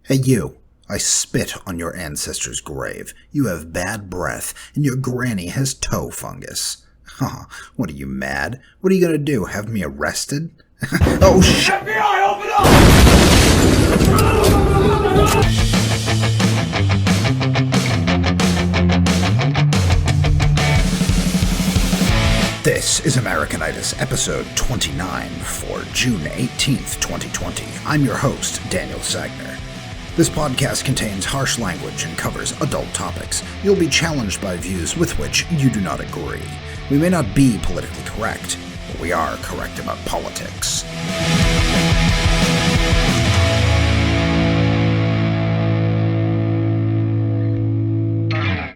Hey you, I spit on your ancestor's grave. You have bad breath, and your granny has toe fungus. Huh, what are you, mad? What are you gonna do, have me arrested? Oh shit! FBI, open up! This is Americanitis, episode 29 for June 18th, 2020. I'm your host, Daniel Sagner. This podcast contains harsh language and covers adult topics. You'll be challenged by views with which you do not agree. We may not be politically correct, but we are correct about politics.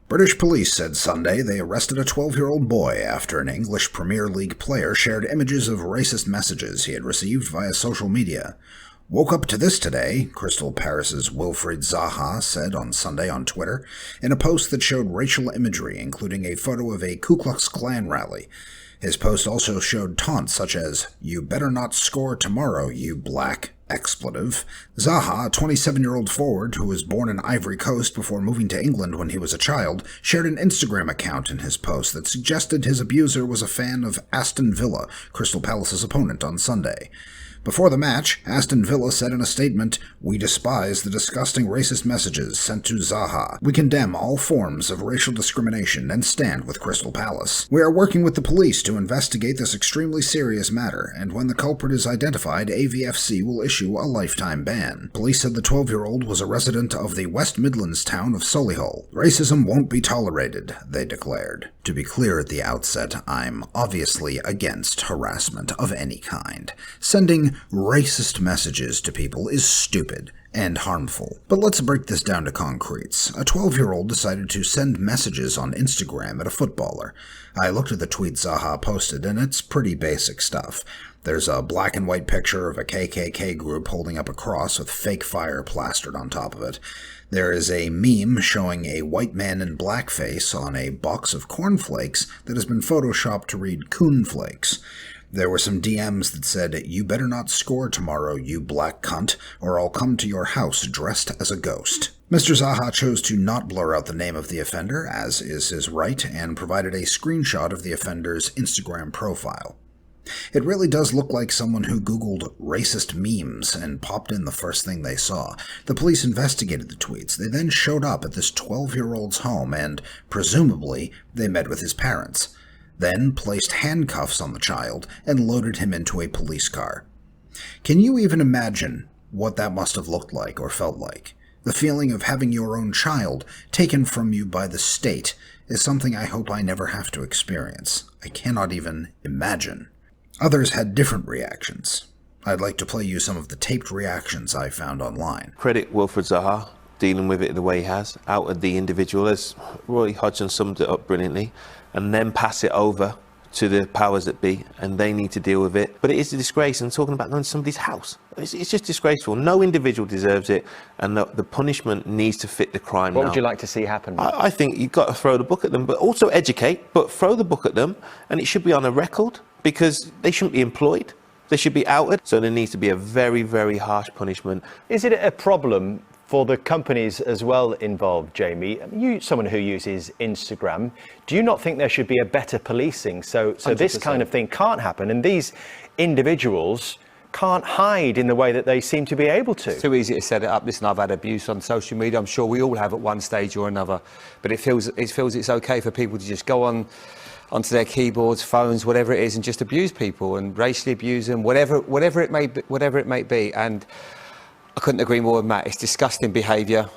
British police said Sunday they arrested a 12-year-old boy after an English Premier League player shared images of racist messages he had received via social media. Woke up to this today, Crystal Palace's Wilfried Zaha said on Sunday on Twitter, in a post that showed racial imagery, including a photo of a Ku Klux Klan rally. His post also showed taunts such as, "You better not score tomorrow, you black expletive." Zaha, a 27-year-old forward who was born in Ivory Coast before moving to England when he was a child, shared an Instagram account in his post that suggested his abuser was a fan of Aston Villa, Crystal Palace's opponent, on Sunday. Before the match, Aston Villa said in a statement, "We despise the disgusting racist messages sent to Zaha. We condemn all forms of racial discrimination and stand with Crystal Palace. We are working with the police to investigate this extremely serious matter, and when the culprit is identified, AVFC will issue a lifetime ban." Police said the 12-year-old was a resident of the West Midlands town of Solihull. "Racism won't be tolerated," they declared. To be clear at the outset, I'm obviously against harassment of any kind. Sending racist messages to people is stupid and harmful. But let's break this down to concretes. A 12-year-old decided to send messages on Instagram at a footballer. I looked at the tweet Zaha posted, and it's pretty basic stuff. There's a black and white picture of a KKK group holding up a cross with fake fire plastered on top of it. There is a meme showing a white man in blackface on a box of cornflakes that has been photoshopped to read Coonflakes. There were some DMs that said, "You better not score tomorrow, you black cunt, or I'll come to your house dressed as a ghost." Mr. Zaha chose to not blur out the name of the offender, as is his right, and provided a screenshot of the offender's Instagram profile. It really does look like someone who Googled racist memes and popped in the first thing they saw. The police investigated the tweets. They then showed up at this 12-year-old's home and, presumably, they met with his parents. Then placed handcuffs on the child and loaded him into a police car. Can you even imagine what that must have looked like or felt like? The feeling of having your own child taken from you by the state is something I hope I never have to experience. I cannot even imagine. Others had different reactions. I'd like to play you some of the taped reactions I found online. Credit Wilfried Zaha dealing with it the way he has, outed the individual, as Roy Hodgson summed it up brilliantly, and then pass it over to the powers that be, and they need to deal with it. But it is a disgrace, and talking about going to somebody's house, it's just disgraceful. No individual deserves it, and the punishment needs to fit the crime. What would you like to see happen? I think you've got to throw the book at them, but also educate, but throw the book at them, and it should be on a record, because they shouldn't be employed. They should be outed, so there needs to be a very, very harsh punishment. Is it a problem for the companies as well involved, Jamie? You, someone who uses Instagram, do you not think there should be a better policing so this kind of thing can't happen, and these individuals can't hide in the way that they seem to be able to? It's too easy to set it up. Listen, I've had abuse on social media. I'm sure we all have at one stage or another. But it feels it's okay for people to just go onto their keyboards, phones, whatever it is, and just abuse people and racially abuse them, whatever it may be. And I couldn't agree more with Matt. It's disgusting behaviour,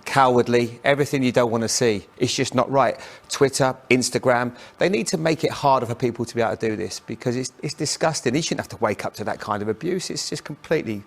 cowardly, everything you don't want to see. It's just not right. Twitter, Instagram, they need to make it harder for people to be able to do this, because it's disgusting. You shouldn't have to wake up to that kind of abuse. It's just completely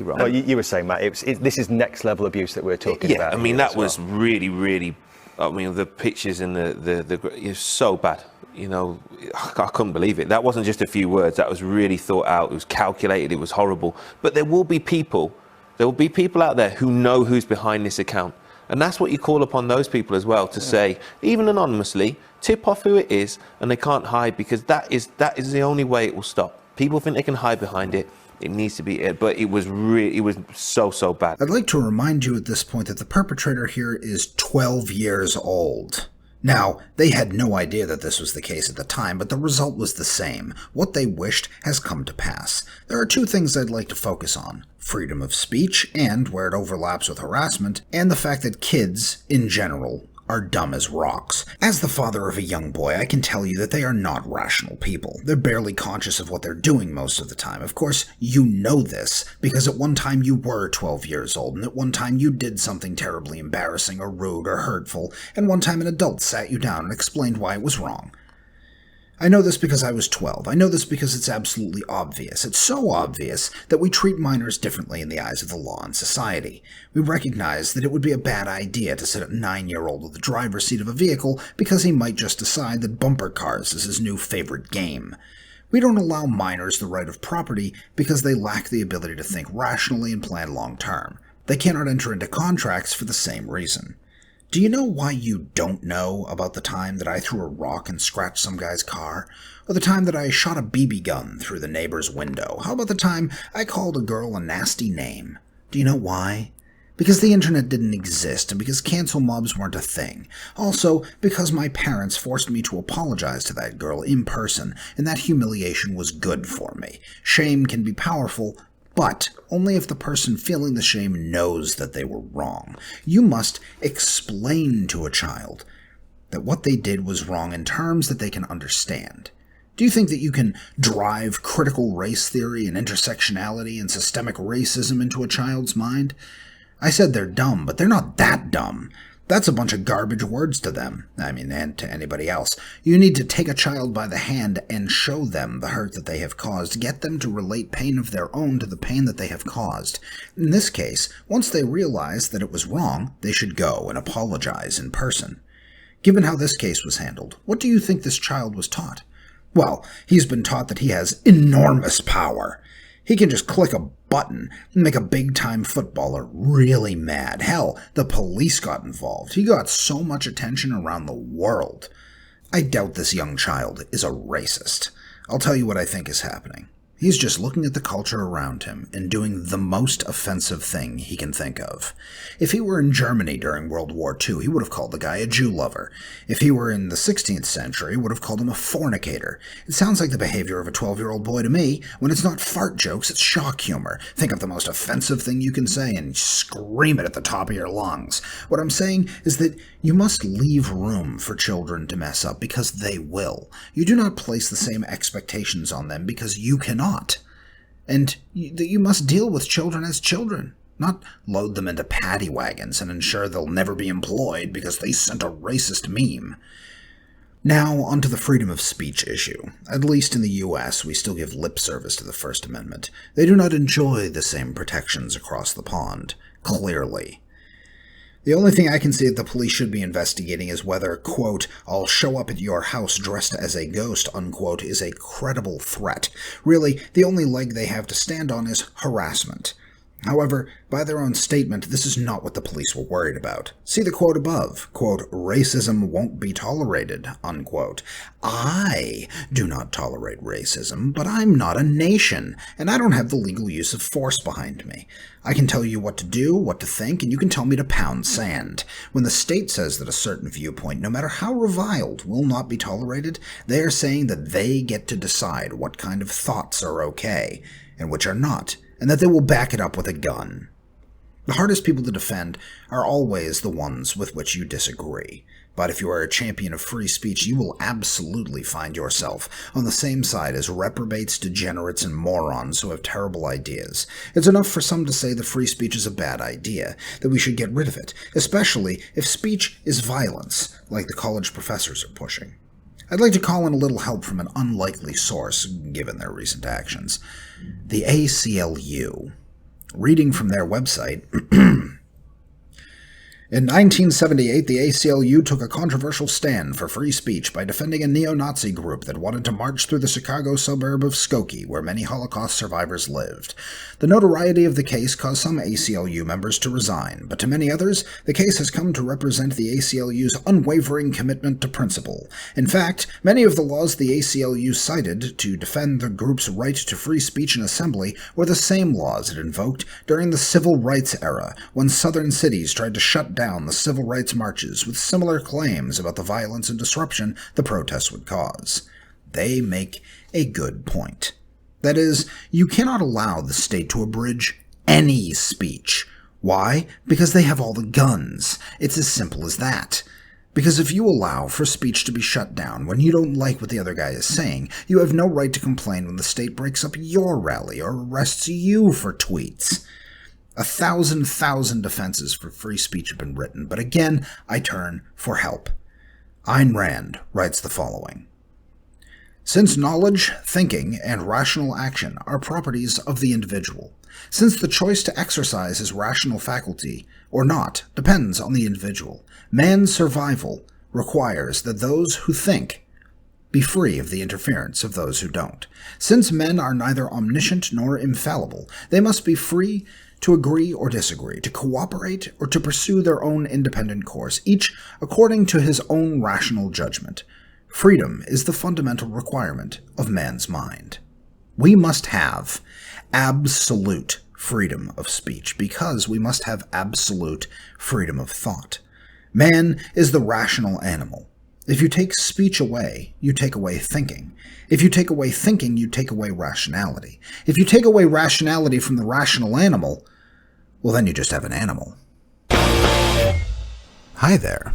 wrong. Well, you were saying, Matt, this is next level abuse that we're talking about. Yeah, I mean, that was really, really, I mean, the pictures and it's so bad. You know, I couldn't believe it. That wasn't just a few words. That was really thought out. It was calculated. It was horrible. But there will be people out there who know who's behind this account. And that's what you call upon those people as well to say, even anonymously, tip off who it is, and they can't hide, because that is the only way it will stop. People think they can hide behind it. It needs to be, but it was so bad. I'd like to remind you at this point that the perpetrator here is 12 years old. Now, they had no idea that this was the case at the time, but the result was the same. What they wished has come to pass. There are two things I'd like to focus on: freedom of speech, and where it overlaps with harassment, and the fact that kids, in general, are dumb as rocks. As the father of a young boy, I can tell you that they are not rational people. They're barely conscious of what they're doing most of the time. Of course, you know this, because at one time you were 12 years old, and at one time you did something terribly embarrassing or rude or hurtful, and one time an adult sat you down and explained why it was wrong. I know this because I was 12. I know this because it's absolutely obvious. It's so obvious that we treat minors differently in the eyes of the law and society. We recognize that it would be a bad idea to sit a 9-year-old in the driver's seat of a vehicle because he might just decide that bumper cars is his new favorite game. We don't allow minors the right of property because they lack the ability to think rationally and plan long-term. They cannot enter into contracts for the same reason. Do you know why you don't know about the time that I threw a rock and scratched some guy's car? Or the time that I shot a BB gun through the neighbor's window? How about the time I called a girl a nasty name? Do you know why? Because the internet didn't exist, and because cancel mobs weren't a thing. Also, because my parents forced me to apologize to that girl in person, and that humiliation was good for me. Shame can be powerful, but only if the person feeling the shame knows that they were wrong. You must explain to a child that what they did was wrong in terms that they can understand. Do you think that you can drive critical race theory and intersectionality and systemic racism into a child's mind? I said they're dumb, but they're not that dumb. That's a bunch of garbage words to them. And to anybody else. You need to take a child by the hand and show them the hurt that they have caused. Get them to relate pain of their own to the pain that they have caused. In this case, once they realize that it was wrong, they should go and apologize in person. Given how this case was handled, what do you think this child was taught? Well, he's been taught that he has enormous power. He can just click a button and make a big-time footballer really mad. Hell, the police got involved. He got so much attention around the world. I doubt this young child is a racist. I'll tell you what I think is happening. He's just looking at the culture around him and doing the most offensive thing he can think of. If he were in Germany during World War II, he would have called the guy a Jew lover. If he were in the 16th century, he would have called him a fornicator. It sounds like the behavior of a 12-year-old boy to me. When it's not fart jokes, it's shock humor. Think of the most offensive thing you can say and scream it at the top of your lungs. What I'm saying is that you must leave room for children to mess up because they will. You do not place the same expectations on them because you cannot. And you must deal with children as children, not load them into paddy wagons and ensure they'll never be employed because they sent a racist meme. Now, onto the freedom of speech issue. At least in the US, we still give lip service to the First Amendment. They do not enjoy the same protections across the pond, clearly. The only thing I can see that the police should be investigating is whether, quote, "I'll show up at your house dressed as a ghost," unquote, is a credible threat. Really, the only leg they have to stand on is harassment. However, by their own statement, this is not what the police were worried about. See the quote above, quote, "Racism won't be tolerated," unquote. I do not tolerate racism, but I'm not a nation, and I don't have the legal use of force behind me. I can tell you what to do, what to think, and you can tell me to pound sand. When the state says that a certain viewpoint, no matter how reviled, will not be tolerated, they are saying that they get to decide what kind of thoughts are okay, and which are not, and that they will back it up with a gun. The hardest people to defend are always the ones with which you disagree. But if you are a champion of free speech, you will absolutely find yourself on the same side as reprobates, degenerates, and morons who have terrible ideas. It's enough for some to say that free speech is a bad idea, that we should get rid of it, especially if speech is violence, like the college professors are pushing. I'd like to call in a little help from an unlikely source, given their recent actions. The ACLU. Reading from their website, In 1978, the ACLU took a controversial stand for free speech by defending a neo-Nazi group that wanted to march through the Chicago suburb of Skokie, where many Holocaust survivors lived. The notoriety of the case caused some ACLU members to resign, but to many others, the case has come to represent the ACLU's unwavering commitment to principle. In fact, many of the laws the ACLU cited to defend the group's right to free speech and assembly were the same laws it invoked during the Civil Rights era, when southern cities tried to shut down the civil rights marches with similar claims about the violence and disruption the protests would cause. They make a good point. That is, you cannot allow the state to abridge any speech. Why? Because they have all the guns. It's as simple as that. Because if you allow for speech to be shut down when you don't like what the other guy is saying, you have no right to complain when the state breaks up your rally or arrests you for tweets. 1,000 defenses for free speech have been written, but again, I turn for help. Ayn Rand writes the following: "Since knowledge, thinking, and rational action are properties of the individual, since the choice to exercise his rational faculty or not depends on the individual, man's survival requires that those who think be free of the interference of those who don't. Since men are neither omniscient nor infallible, they must be free to agree or disagree, to cooperate or to pursue their own independent course, each according to his own rational judgment. Freedom is the fundamental requirement of man's mind." We must have absolute freedom of speech because we must have absolute freedom of thought. Man is the rational animal. If you take speech away, you take away thinking. If you take away thinking, you take away rationality. If you take away rationality from the rational animal, well, then you just have an animal. Hi there.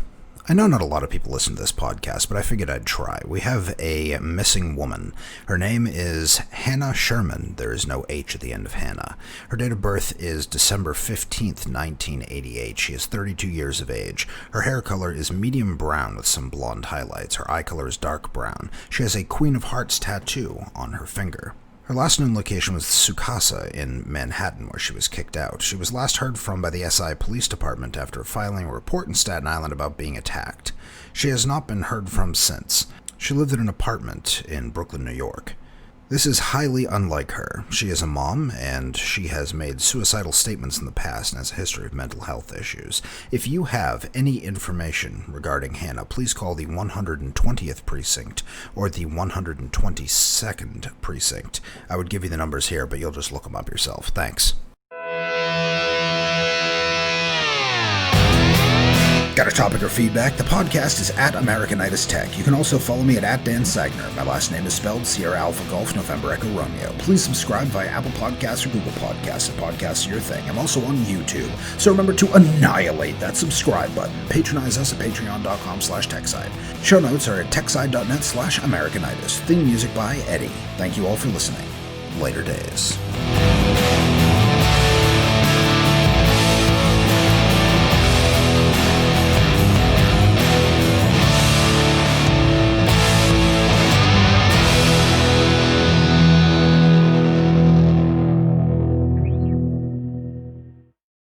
I know not a lot of people listen to this podcast, but I figured I'd try. We have a missing woman. Her name is Hannah Sherman. There is no H at the end of Hannah. Her date of birth is December 15th, 1988. She is 32 years of age. Her hair color is medium brown with some blonde highlights. Her eye color is dark brown. She has a Queen of Hearts tattoo on her finger. Her last known location was Sukasa in Manhattan, where she was kicked out. She was last heard from by the SI Police Department after filing a report in Staten Island about being attacked. She has not been heard from since. She lived in an apartment in Brooklyn, New York. This is highly unlike her. She is a mom, and she has made suicidal statements in the past and has a history of mental health issues. If you have any information regarding Hannah, please call the 120th Precinct or the 122nd Precinct. I would give you the numbers here, but you'll just look them up yourself. Thanks. Got a topic or feedback? The podcast is at Americanitis Tech. You can also follow me at Dan Sagner. My last name is spelled Sierra Alpha Golf November Echo Romeo. Please subscribe via Apple Podcasts or Google Podcasts if podcasts are your thing. I'm also on YouTube, so remember to annihilate that subscribe button. Patronize us at patreon.com/techside. Show notes are at techside.net/Americanitis. Theme music by Eddie. Thank you all for listening. Later days.